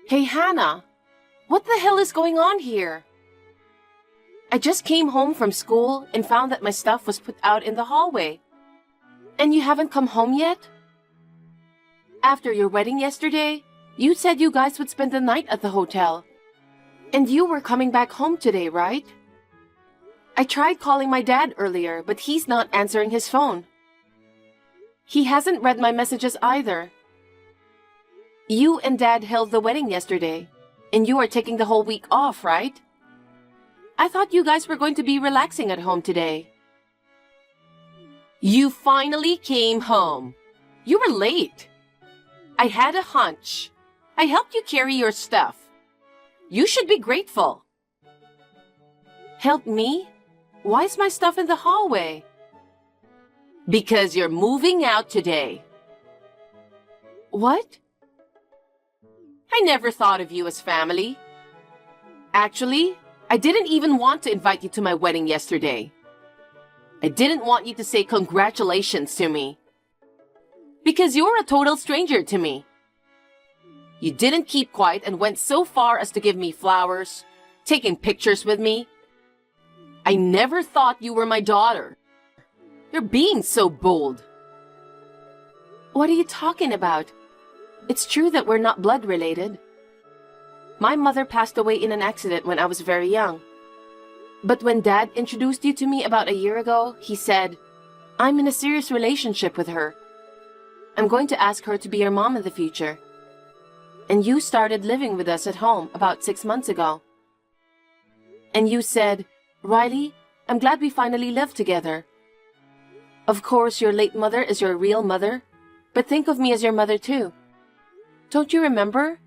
Hey, Hannah, what the hell is going on here? I just came home from school and found that my stuff was put out in the hallway. And you haven't come home yet? After your wedding yesterday, you said you guys would spend the night at the hotel. And you were coming back home today, right? I tried calling my dad earlier, but he's not answering his phone. He hasn't read my messages either. You and Dad held the wedding yesterday, and you are taking the whole week off, right? I thought you guys were going to be relaxing at home today. You finally came home. You were late. I had a hunch. I helped you carry your stuff. You should be grateful. Help me? Why is my stuff in the hallway? Because you're moving out today. What? I never thought of you as family. Actually, I didn't even want to invite you to my wedding yesterday. I didn't want you to say congratulations to me. Because you're a total stranger to me. You didn't keep quiet and went so far as to give me flowers, taking pictures with me. I never thought you were my daughter. You're being so bold. What are you talking about? It's true that we're not blood related. My mother passed away in an accident when I was very young. But when Dad introduced you to me about a year ago, he said, I'm in a serious relationship with her. I'm going to ask her to be your mom in the future. And you started living with us at home about 6 months ago. And you said, Riley, I'm glad we finally live together. Of course, your late mother is your real mother, but think of me as your mother too. Don't you remember?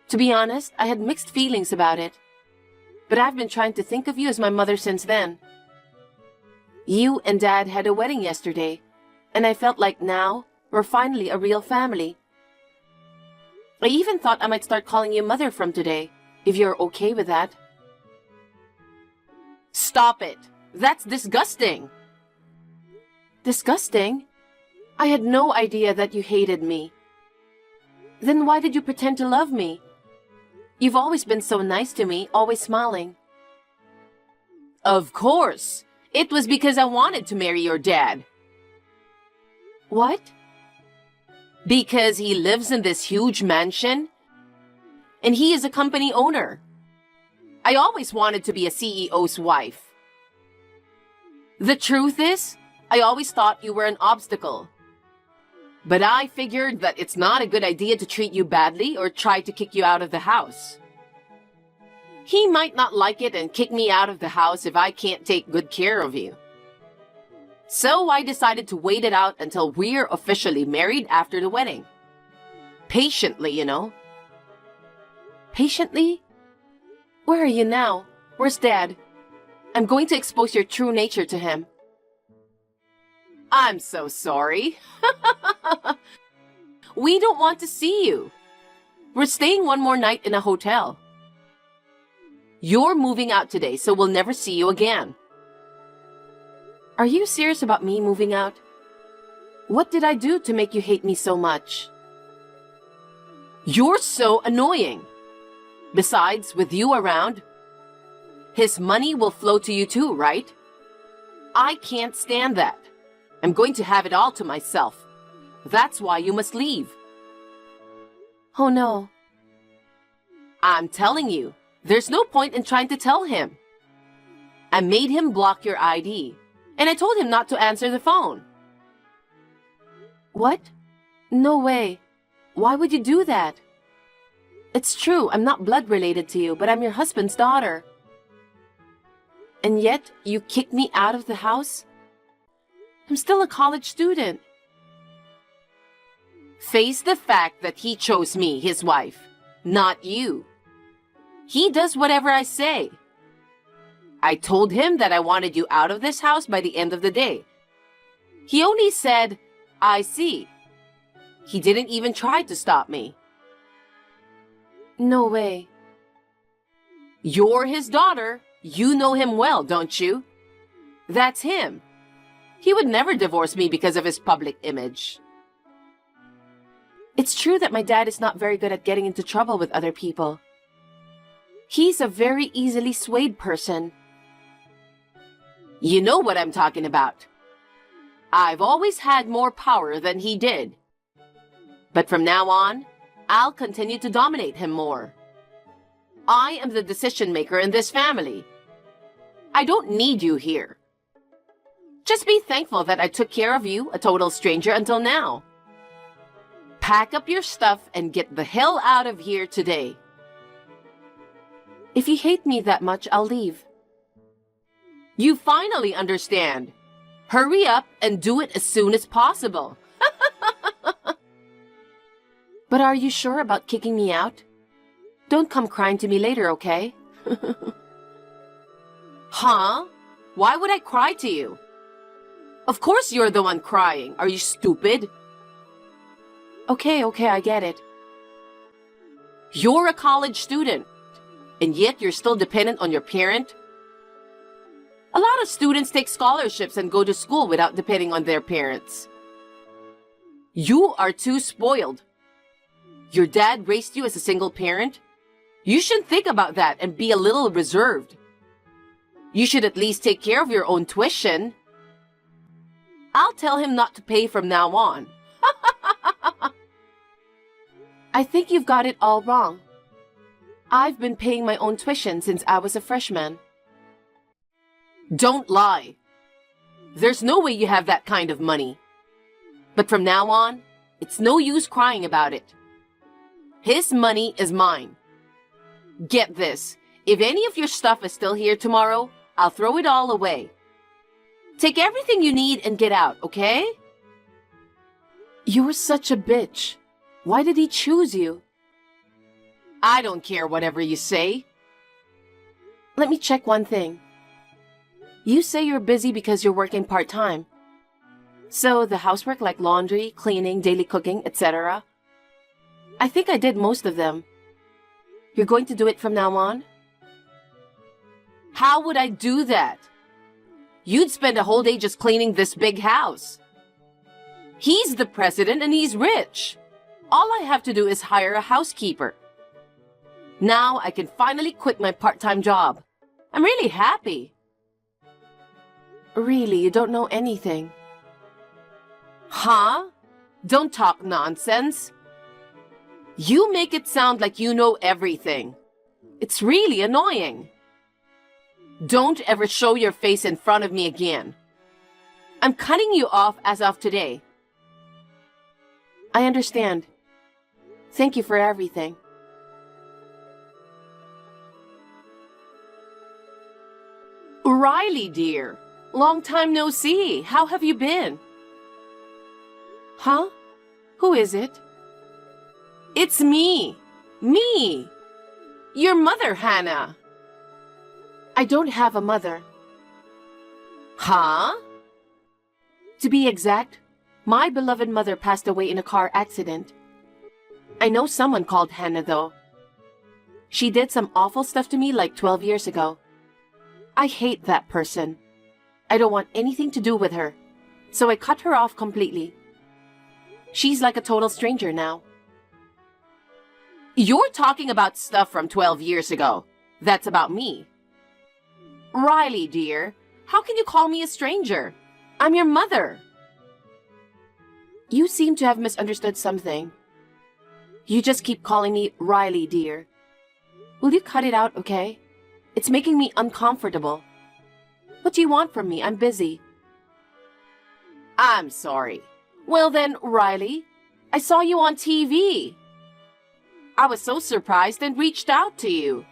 To be honest, I had mixed feelings about it. But I've been trying to think of you as my mother since then. You and Dad had a wedding yesterday, and I felt like now we're finally a real family. I even thought I might start calling you Mother from today, if you're okay with that. Stop it! That's disgusting! Disgusting? I had no idea that you hated me. Then why did you pretend to love me? You've always been so nice to me, always smiling. Of course! It was because I wanted to marry your dad. What? Because he lives in this huge mansion, and he is a company owner. I always wanted to be a CEO's wife. The truth is, I always thought you were an obstacle. But I figured that it's not a good idea to treat you badly or try to kick you out of the house. He might not like it and kick me out of the house if I can't take good care of you. So I decided to wait it out until we're officially married after the wedding. Patiently, you know. Patiently? Where are you now? Where's Dad? I'm going to expose your true nature to him. I'm so sorry. We don't want to see you. We're staying one more night in a hotel. You're moving out today, so we'll never see you again. Are you serious about me moving out? What did I do to make you hate me so much? You're so annoying. Besides, with you around, his money will flow to you too, right? I can't stand that. I'm going to have it all to myself. That's why you must leave. Oh no. I'm telling you, there's no point in trying to tell him. I made him block your ID, and I told him not to answer the phone. What? No way. Why would you do that? It's true, I'm not blood related to you, but I'm your husband's daughter. And yet, you kicked me out of the house? I'm still a college student. Face the fact that he chose me, his wife, not you. He does whatever I say. I told him that I wanted you out of this house by the end of the day. He only said, I see. He didn't even try to stop me. No way. You're his daughter. You know him well, don't you? That's him. He would never divorce me because of his public image. It's true that my dad is not very good at getting into trouble with other people. He's a very easily swayed person. You know what I'm talking about. I've always had more power than he did. But from now on, I'll continue to dominate him more. I am the decision maker in this family. I don't need you here. Just be thankful that I took care of you, a total stranger, until now. Pack up your stuff and get the hell out of here today. If you hate me that much, I'll leave. You finally understand. Hurry up and do it as soon as possible. But are you sure about kicking me out? Don't come crying to me later, okay? Huh? Why would I cry to you? Of course you're the one crying. Are you stupid? Okay, I get it. You're a college student, and yet you're still dependent on your parent? A lot of students take scholarships and go to school without depending on their parents. You are too spoiled. Your dad raised you as a single parent? You should think about that and be a little reserved. You should at least take care of your own tuition. I'll tell him not to pay from now on. I think you've got it all wrong. I've been paying my own tuition since I was a freshman. Don't lie. There's no way you have that kind of money. But from now on, it's no use crying about it. His money is mine. Get this. If any of your stuff is still here tomorrow, I'll throw it all away. Take everything you need and get out, okay? You're such a bitch. Why did he choose you? I don't care whatever you say. Let me check one thing. You say you're busy because you're working part-time. So the housework like laundry, cleaning, daily cooking, etc. I think I did most of them. You're going to do it from now on? How would I do that? You'd spend a whole day just cleaning this big house. He's the president and he's rich. All I have to do is hire a housekeeper. Now I can finally quit my part-time job. I'm really happy. Really, you don't know anything. Huh? Don't talk nonsense. You make it sound like you know everything. It's really annoying. Don't ever show your face in front of me again. I'm cutting you off as of today. I understand. Thank you for everything. Riley, dear. Long time no see. How have you been? Huh? Who is it? It's me. Me. Your mother, Hannah. I don't have a mother. Huh? To be exact, my beloved mother passed away in a car accident. I know someone called Hannah, though. She did some awful stuff to me like 12 years ago. I hate that person. I don't want anything to do with her, so I cut her off completely. She's like a total stranger now. You're talking about stuff from 12 years ago. That's about me. Riley, dear, how can you call me a stranger? I'm your mother. You seem to have misunderstood something. You just keep calling me Riley, dear. Will you cut it out, okay? It's making me uncomfortable. What do you want from me? I'm busy. I'm sorry. Well then, Riley, I saw you on TV. I was so surprised and reached out to you.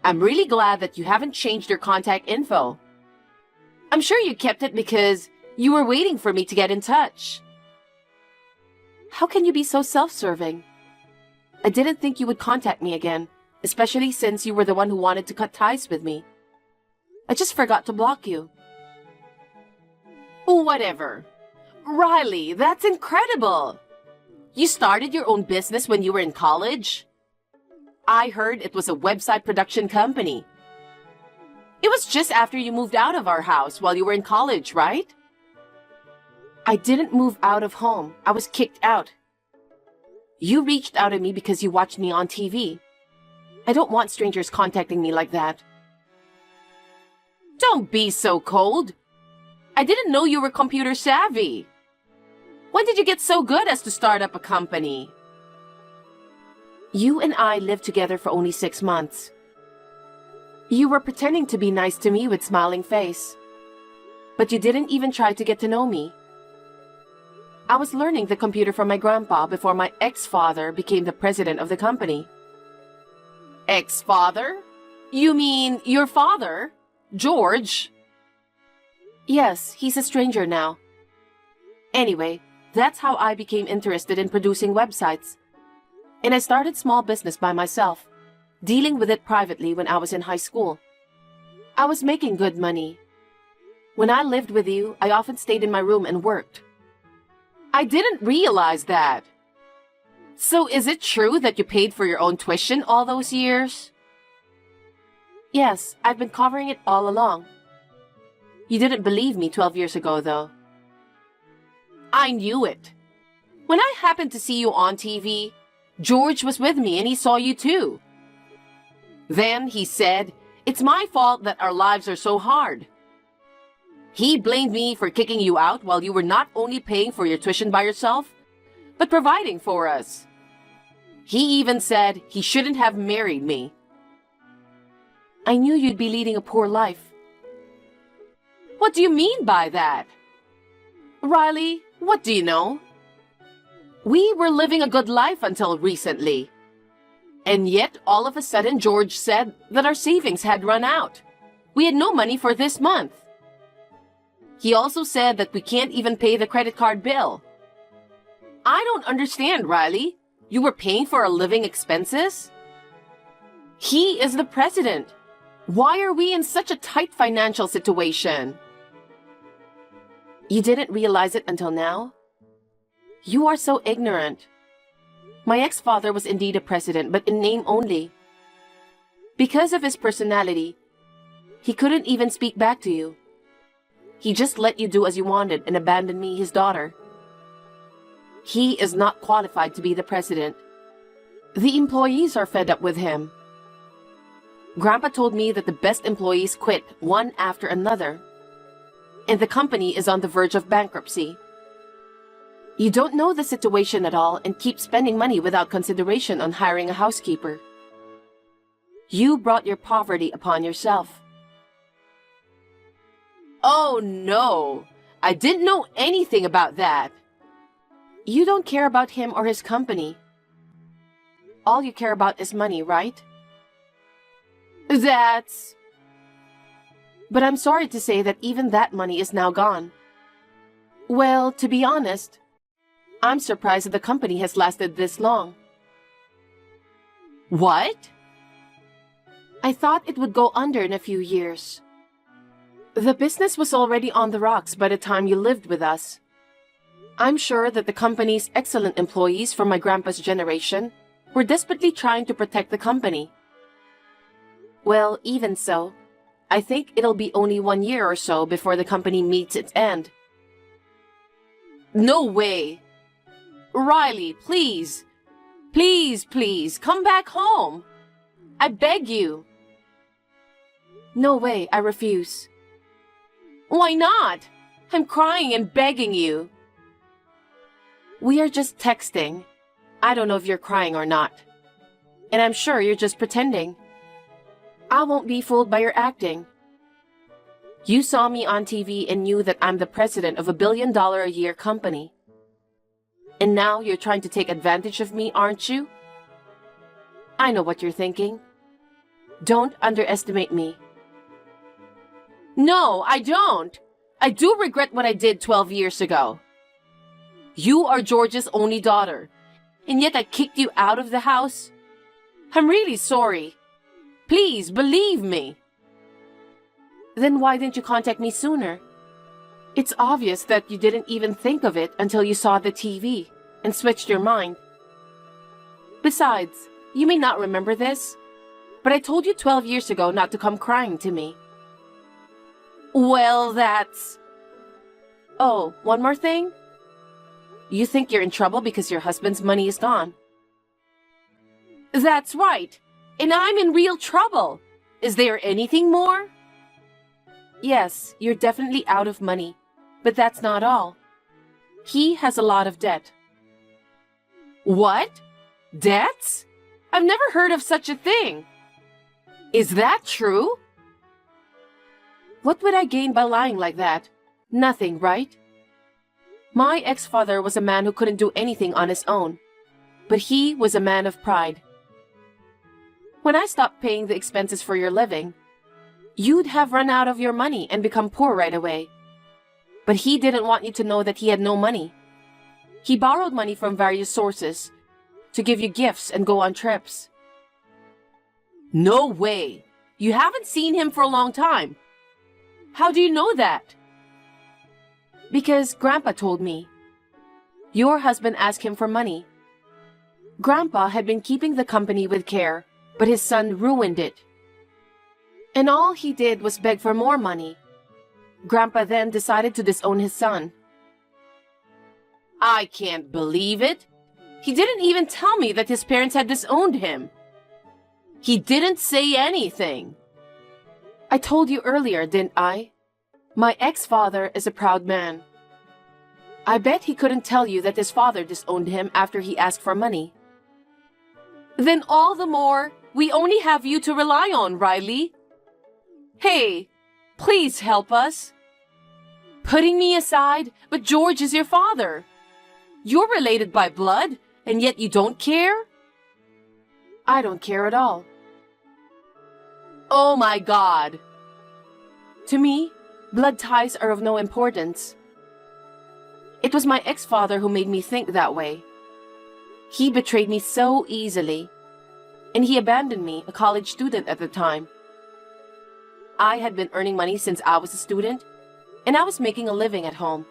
I'm really glad that you haven't changed your contact info. I'm sure you kept it because you were waiting for me to get in touch. How can you be so self-serving? I didn't think you would contact me again, especially since you were the one who wanted to cut ties with me. I just forgot to block you. Whatever. Riley, that's incredible. You started your own business when you were in college? I heard it was a website production company. It was just after you moved out of our house while you were in college, right? I didn't move out of home. I was kicked out. You reached out at me because you watched me on TV. I don't want strangers contacting me like that. Don't be so cold. I didn't know you were computer savvy. When did you get so good as to start up a company? You and I lived together for only 6 months. You were pretending to be nice to me with smiling face. But you didn't even try to get to know me. I was learning the computer from my grandpa before my ex-father became the president of the company. Ex-father? You mean your father, George? Yes, he's a stranger now. Anyway, that's how I became interested in producing websites. And I started small business by myself, dealing with it privately when I was in high school. I was making good money. When I lived with you, I often stayed in my room and worked. I didn't realize that. So is it true that you paid for your own tuition all those years? Yes, I've been covering it all along. You didn't believe me 12 years ago, though. I knew it. When I happened to see you on TV, George was with me and he saw you too. Then he said, "It's my fault that our lives are so hard." He blamed me for kicking you out while you were not only paying for your tuition by yourself, but providing for us. He even said he shouldn't have married me. I knew you'd be leading a poor life. What do you mean by that? Riley, what do you know? We were living a good life until recently. And yet, all of a sudden, George said that our savings had run out. We had no money for this month. He also said that we can't even pay the credit card bill. I don't understand, Riley. You were paying for our living expenses? He is the president. Why are we in such a tight financial situation? You didn't realize it until now? You are so ignorant. My ex-father was indeed a president, but in name only. Because of his personality, he couldn't even speak back to you. He just let you do as you wanted and abandoned me, his daughter. He is not qualified to be the president. The employees are fed up with him. Grandpa told me that the best employees quit one after another, and the company is on the verge of bankruptcy. You don't know the situation at all and keep spending money without consideration on hiring a housekeeper. You brought your poverty upon yourself. Oh no, I didn't know anything about that. You don't care about him or his company. All you care about is money, right? That's... But I'm sorry to say that even that money is now gone. Well, to be honest, I'm surprised that the company has lasted this long. What? I thought it would go under in a few years. The business was already on the rocks by the time you lived with us. I'm sure that the company's excellent employees from my grandpa's generation were desperately trying to protect the company. Well, even so, I think it'll be only 1 year or so before the company meets its end. No way! Riley, please! Please, come back home! I beg you! No way, I refuse. Why not? I'm crying and begging you. We are just texting. I don't know if you're crying or not. And I'm sure you're just pretending. I won't be fooled by your acting. You saw me on TV and knew that I'm the president of a $1 billion a year company. And now you're trying to take advantage of me, aren't you? I know what you're thinking. Don't underestimate me. No, I don't. I do regret what I did 12 years ago. You are George's only daughter, and yet I kicked you out of the house. I'm really sorry. Please, believe me. Then why didn't you contact me sooner? It's obvious that you didn't even think of it until you saw the TV and switched your mind. Besides, you may not remember this, but I told you 12 years ago not to come crying to me. Well, that's... Oh, one more thing? You think you're in trouble because your husband's money is gone, That's right. And I'm in real trouble. Is there anything more? Yes, you're definitely out of money. But that's not all. He has a lot of debt. What? Debts? I've never heard of such a thing. Is that true? What would I gain by lying like that? Nothing, right? My ex-father was a man who couldn't do anything on his own. But he was a man of pride. When I stopped paying the expenses for your living, you'd have run out of your money and become poor right away. But he didn't want you to know that he had no money. He borrowed money from various sources to give you gifts and go on trips. No way! You haven't seen him for a long time. How do you know that? Because Grandpa told me. Your husband asked him for money. Grandpa had been keeping the company with care, but his son ruined it. And all he did was beg for more money. Grandpa then decided to disown his son. I can't believe it. He didn't even tell me that his parents had disowned him. He didn't say anything. I told you earlier, didn't I? My ex-father is a proud man. I bet he couldn't tell you that his father disowned him after he asked for money. Then all the more, we only have you to rely on, Riley. Hey, please help us. Putting me aside, but George is your father. You're related by blood, and yet you don't care? I don't care at all. Oh my God. To me, blood ties are of no importance. It was my ex-father who made me think that way. He betrayed me so easily, and he abandoned me, a college student at the time. I had been earning money since I was a student, and I was making a living at home.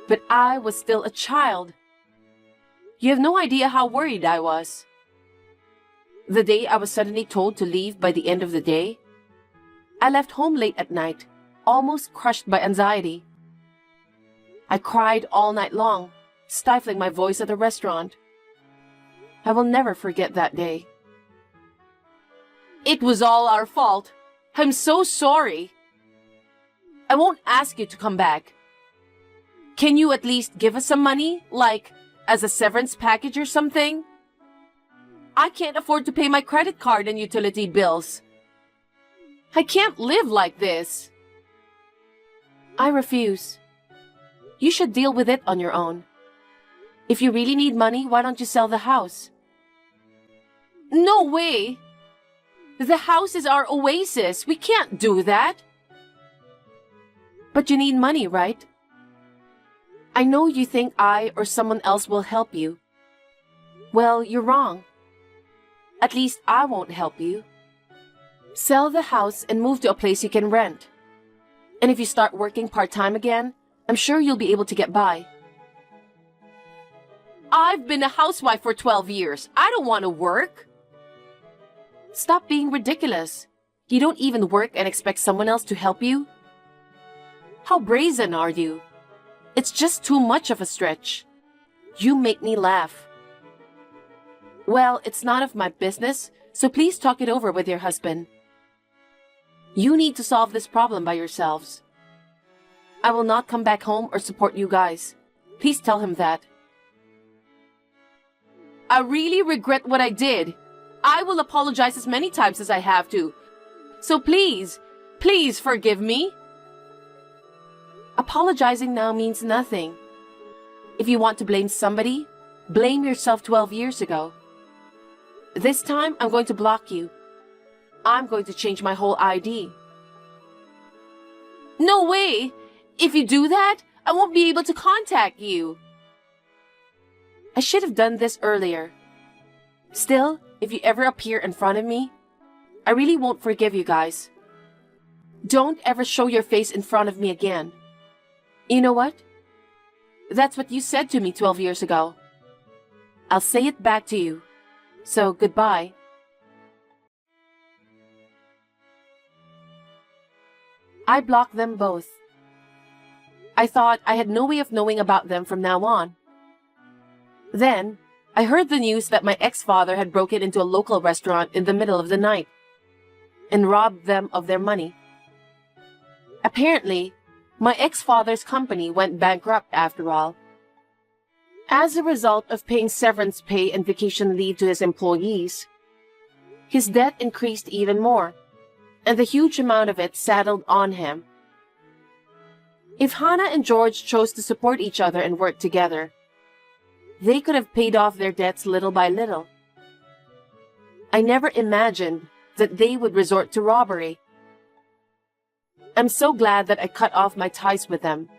But I was still a child. You have no idea how worried I was. The day I was suddenly told to leave by the end of the day, I left home late at night, almost crushed by anxiety. I cried all night long, stifling my voice at the restaurant. I will never forget that day. It was all our fault. I'm so sorry. I won't ask you to come back. Can you at least give us some money, like as a severance package or something? I can't afford to pay my credit card and utility bills. I can't live like this. I refuse. You should deal with it on your own. If you really need money, why don't you sell the house? No way! The house is our oasis. We can't do that. But you need money, right? I know you think I or someone else will help you. Well, you're wrong. At least I won't help you. Sell the house and move to a place you can rent. And if you start working part-time again, I'm sure you'll be able to get by. I've been a housewife for 12 years. I don't want to work. Stop being ridiculous. You don't even work and expect someone else to help you? How brazen are you? It's just too much of a stretch. You make me laugh. Well, it's none of my business, so please talk it over with your husband. You need to solve this problem by yourselves. I will not come back home or support you guys. Please tell him that. I really regret what I did. I will apologize as many times as I have to. So please, please forgive me. Apologizing now means nothing. If you want to blame somebody, blame yourself 12 years ago. This time, I'm going to block you. I'm going to change my whole ID. No way! If you do that, I won't be able to contact you. I should have done this earlier. Still, if you ever appear in front of me, I really won't forgive you guys. Don't ever show your face in front of me again. You know what? That's what you said to me 12 years ago. I'll say it back to you. So, goodbye. I blocked them both. I thought I had no way of knowing about them from now on. Then, I heard the news that my ex-father had broken into a local restaurant in the middle of the night and robbed them of their money. Apparently, my ex-father's company went bankrupt after all. As a result of paying severance pay and vacation leave to his employees, his debt increased even more, and the huge amount of it settled on him. If Hannah and George chose to support each other and work together, they could have paid off their debts little by little. I never imagined that they would resort to robbery. I'm so glad that I cut off my ties with them.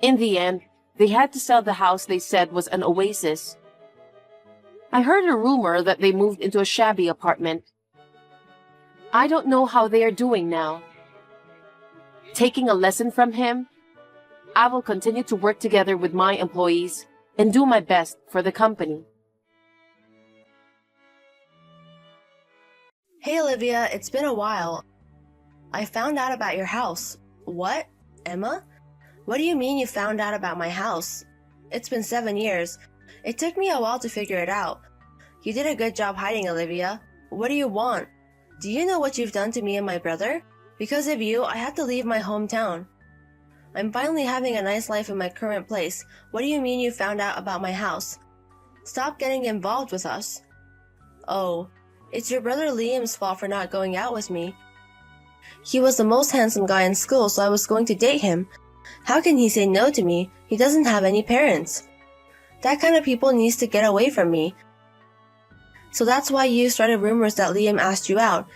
In the end, they had to sell the house they said was an oasis. I heard a rumor that they moved into a shabby apartment. I don't know how they are doing now. Taking a lesson from him, I will continue to work together with my employees and do my best for the company. Hey Olivia, it's been a while. I found out about your house. What? Emma? What do you mean you found out about my house? It's been 7 years. It took me a while to figure it out. You did a good job hiding, Olivia. What do you want? Do you know what you've done to me and my brother? Because of you, I had to leave my hometown. I'm finally having a nice life in my current place. What do you mean you found out about my house? Stop getting involved with us. Oh, it's your brother Liam's fault for not going out with me. He was the most handsome guy in school, so I was going to date him. How can he say no to me? He doesn't have any parents. That kind of people needs to get away from me. So that's why you started rumors that Liam asked you out.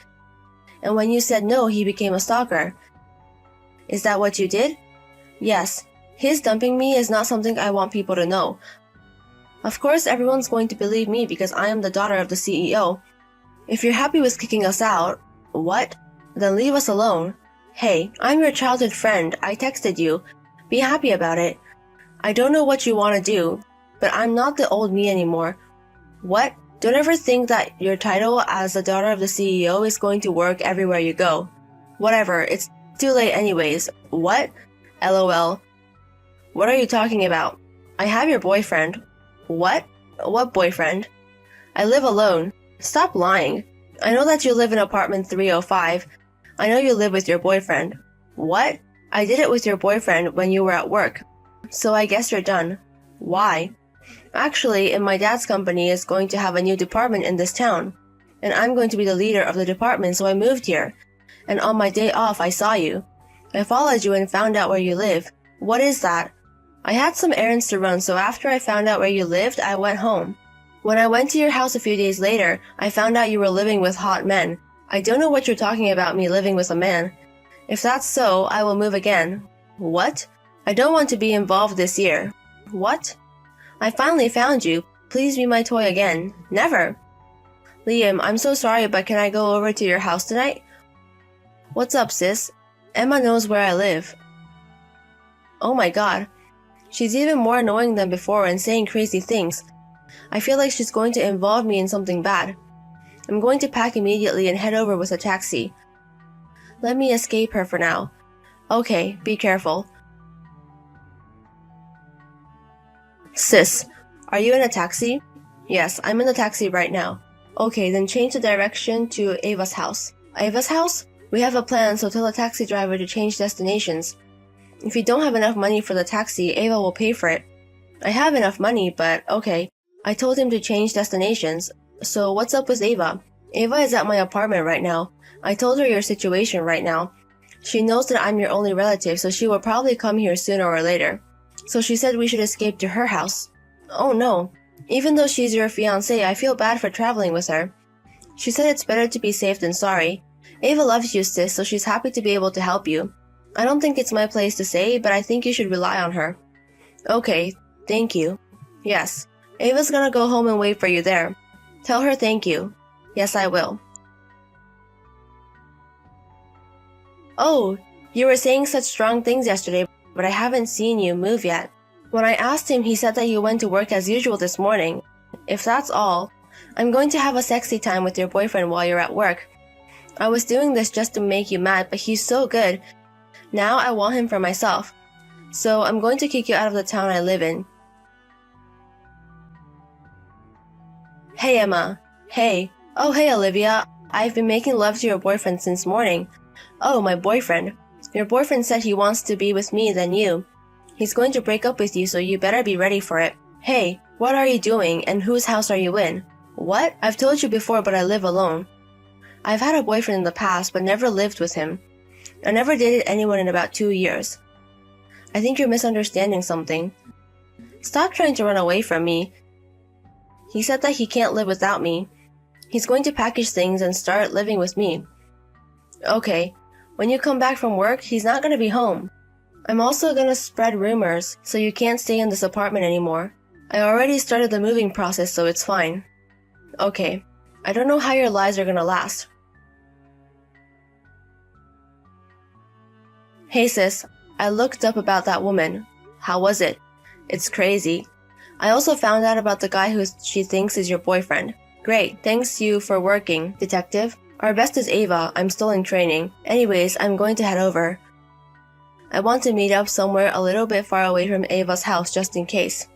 And when you said no, he became a stalker. Is that what you did? Yes. His dumping me is not something I want people to know. Of course, everyone's going to believe me because I am the daughter of the CEO. If you're happy with kicking us out, what? Then leave us alone. Hey, I'm your childhood friend. I texted you. Be happy about it. I don't know what you want to do, but I'm not the old me anymore. What? Don't ever think that your title as the daughter of the CEO is going to work everywhere you go. Whatever, it's too late anyways. What? LOL. What are you talking about? I have your boyfriend. What? What boyfriend? I live alone. Stop lying. I know that you live in apartment 305. I know you live with your boyfriend. What? I did it with your boyfriend when you were at work. So I guess you're done. Why? Actually, my dad's company is going to have a new department in this town. And I'm going to be the leader of the department, so I moved here. And on my day off, I saw you. I followed you and found out where you live. What is that? I had some errands to run, so after I found out where you lived, I went home. When I went to your house a few days later, I found out you were living with hot men. I don't know what you're talking about me living with a man. If that's so, I will move again. What? I don't want to be involved this year. What? I finally found you. Please be my toy again. Never. Liam, I'm so sorry, but can I go over to your house tonight? What's up, sis? Emma knows where I live. Oh my god. She's even more annoying than before and saying crazy things. I feel like she's going to involve me in something bad. I'm going to pack immediately and head over with a taxi. Let me escape her for now. Okay, be careful. Sis, are you in a taxi? Yes, I'm in the taxi right now. Okay, then change the direction to Ava's house. Ava's house? We have a plan, so tell the taxi driver to change destinations. If you don't have enough money for the taxi, Ava will pay for it. I have enough money, but okay. I told him to change destinations. So what's up with Ava? Ava is at my apartment right now. I told her your situation right now. She knows that I'm your only relative, so she will probably come here sooner or later. So she said we should escape to her house. Oh no. Even though she's your fiancé, I feel bad for traveling with her. She said it's better to be safe than sorry. Ava loves you, sis, so she's happy to be able to help you. I don't think it's my place to say, but I think you should rely on her. Okay, thank you. Yes. Ava's gonna go home and wait for you there. Tell her thank you. Yes, I will. Oh, you were saying such strong things yesterday, but I haven't seen you move yet. When I asked him, he said that you went to work as usual this morning. If that's all, I'm going to have a sexy time with your boyfriend while you're at work. I was doing this just to make you mad, but he's so good. Now I want him for myself. So I'm going to kick you out of the town I live in. Hey, Emma. Hey. Oh, hey, Olivia. I've been making love to your boyfriend since morning. Oh, my boyfriend. Your boyfriend said he wants to be with me than you. He's going to break up with you, so you better be ready for it. Hey, what are you doing, and whose house are you in? What? I've told you before, but I live alone. I've had a boyfriend in the past, but never lived with him. I never dated anyone in about 2 years. I think you're misunderstanding something. Stop trying to run away from me. He said that he can't live without me. He's going to package things and start living with me. Okay, when you come back from work, he's not going to be home. I'm also going to spread rumors, so you can't stay in this apartment anymore. I already started the moving process, so it's fine. Okay, I don't know how your lies are going to last. Hey sis, I looked up about that woman. How was it? It's crazy. I also found out about the guy who she thinks is your boyfriend. Great, thanks you for working, detective. Our best is Ava, I'm still in training. Anyways, I'm going to head over. I want to meet up somewhere a little bit far away from Ava's house just in case.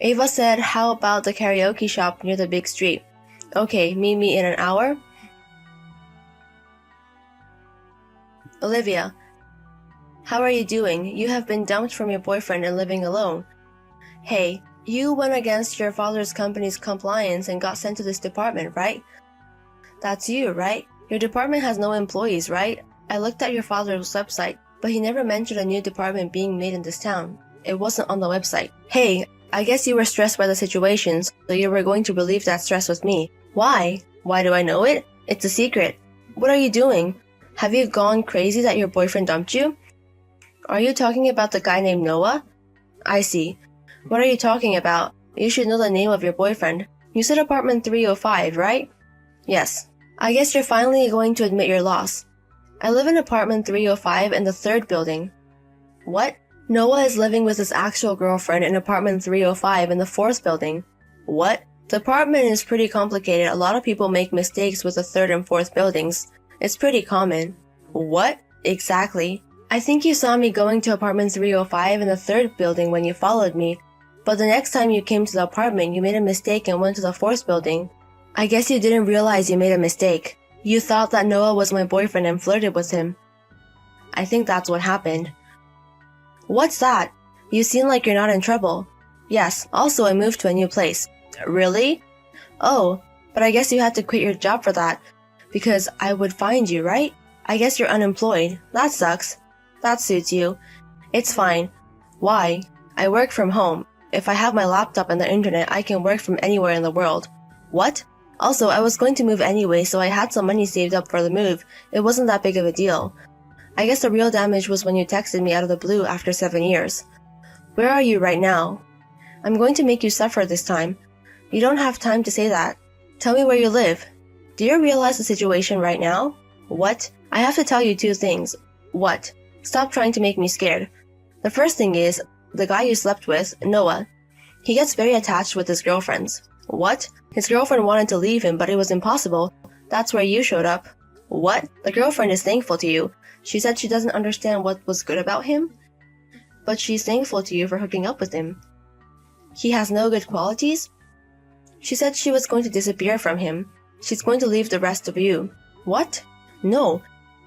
Ava said, how about the karaoke shop near the big street? Okay, meet me in an hour. Olivia, how are you doing? You have been dumped from your boyfriend and living alone. Hey, you went against your father's company's compliance and got sent to this department, right? That's you, right? Your department has no employees, right? I looked at your father's website, but he never mentioned a new department being made in this town. It wasn't on the website. Hey, I guess you were stressed by the situation, so you were going to relieve that stress with me. Why? Why do I know it? It's a secret. What are you doing? Have you gone crazy that your boyfriend dumped you? Are you talking about the guy named Noah? I see. What are you talking about? You should know the name of your boyfriend. You said apartment 305, right? Yes. I guess you're finally going to admit your loss. I live in apartment 305 in the 3rd building. What? Noah is living with his actual girlfriend in apartment 305 in the 4th building. What? The apartment is pretty complicated. A lot of people make mistakes with the 3rd and 4th buildings. It's pretty common. What? Exactly. I think you saw me going to apartment 305 in the 3rd building when you followed me, but the next time you came to the apartment, you made a mistake and went to the 4th building. I guess you didn't realize you made a mistake. You thought that Noah was my boyfriend and flirted with him. I think that's what happened. What's that? You seem like you're not in trouble. Yes, also I moved to a new place. Really? Oh, but I guess you had to quit your job for that, because I would find you, right? I guess you're unemployed. That sucks. That suits you. It's fine. Why? I work from home. If I have my laptop and the internet, I can work from anywhere in the world. What? Also, I was going to move anyway, so I had some money saved up for the move. It wasn't that big of a deal. I guess the real damage was when you texted me out of the blue after 7 years. Where are you right now? I'm going to make you suffer this time. You don't have time to say that. Tell me where you live. Do you realize the situation right now? What? I have to tell you 2 things. What? Stop trying to make me scared. The first thing is, the guy you slept with, Noah. He gets very attached with his girlfriends. What? His girlfriend wanted to leave him, but it was impossible. That's where you showed up. What? The girlfriend is thankful to you. She said she doesn't understand what was good about him, but she's thankful to you for hooking up with him. He has no good qualities? She said she was going to disappear from him. She's going to leave the rest of you. What? No.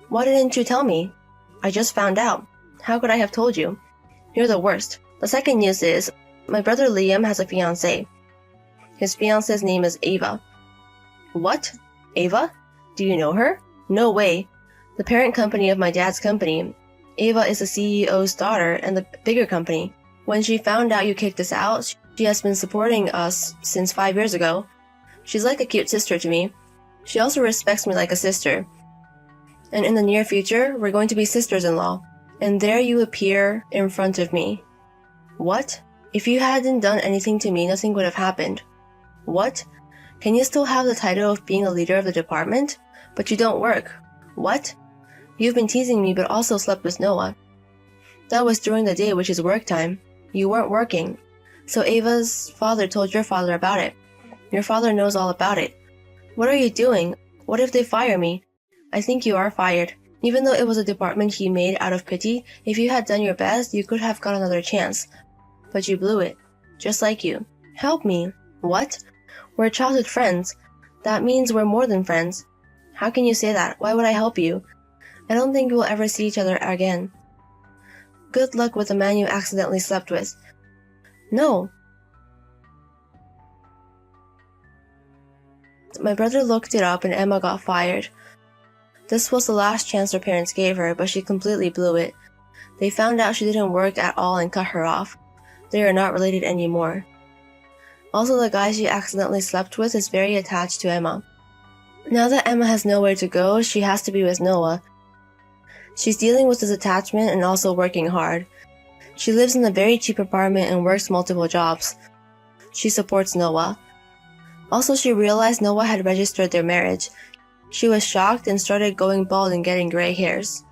Why didn't you tell me? I just found out. How could I have told you? You're the worst. The second news is, my brother Liam has a fiancée. His fiancée's name is Ava. What? Ava? Do you know her? No way. The parent company of my dad's company. Ava is the CEO's daughter and the bigger company. When she found out you kicked us out, she has been supporting us since 5 years ago. She's like a cute sister to me. She also respects me like a sister. And in the near future, we're going to be sisters-in-law. And there you appear in front of me. What? If you hadn't done anything to me, nothing would have happened. What? Can you still have the title of being a leader of the department? But you don't work. What? You've been teasing me but also slept with Noah. That was during the day, which is work time. You weren't working. So Ava's father told your father about it. Your father knows all about it. What are you doing? What if they fire me? I think you are fired. Even though it was a department he made out of pity, if you had done your best, you could have got another chance. But you blew it. Just like you. Help me. What? We're childhood friends. That means we're more than friends. How can you say that? Why would I help you? I don't think we'll ever see each other again. Good luck with the man you accidentally slept with. No. My brother looked it up and Emma got fired. This was the last chance her parents gave her, but she completely blew it. They found out she didn't work at all and cut her off. They are not related anymore. Also, the guy she accidentally slept with is very attached to Emma. Now that Emma has nowhere to go, she has to be with Noah. She's dealing with his attachment and also working hard. She lives in a very cheap apartment and works multiple jobs. She supports Noah. Also, she realized Noah had registered their marriage. She was shocked and started going bald and getting gray hairs.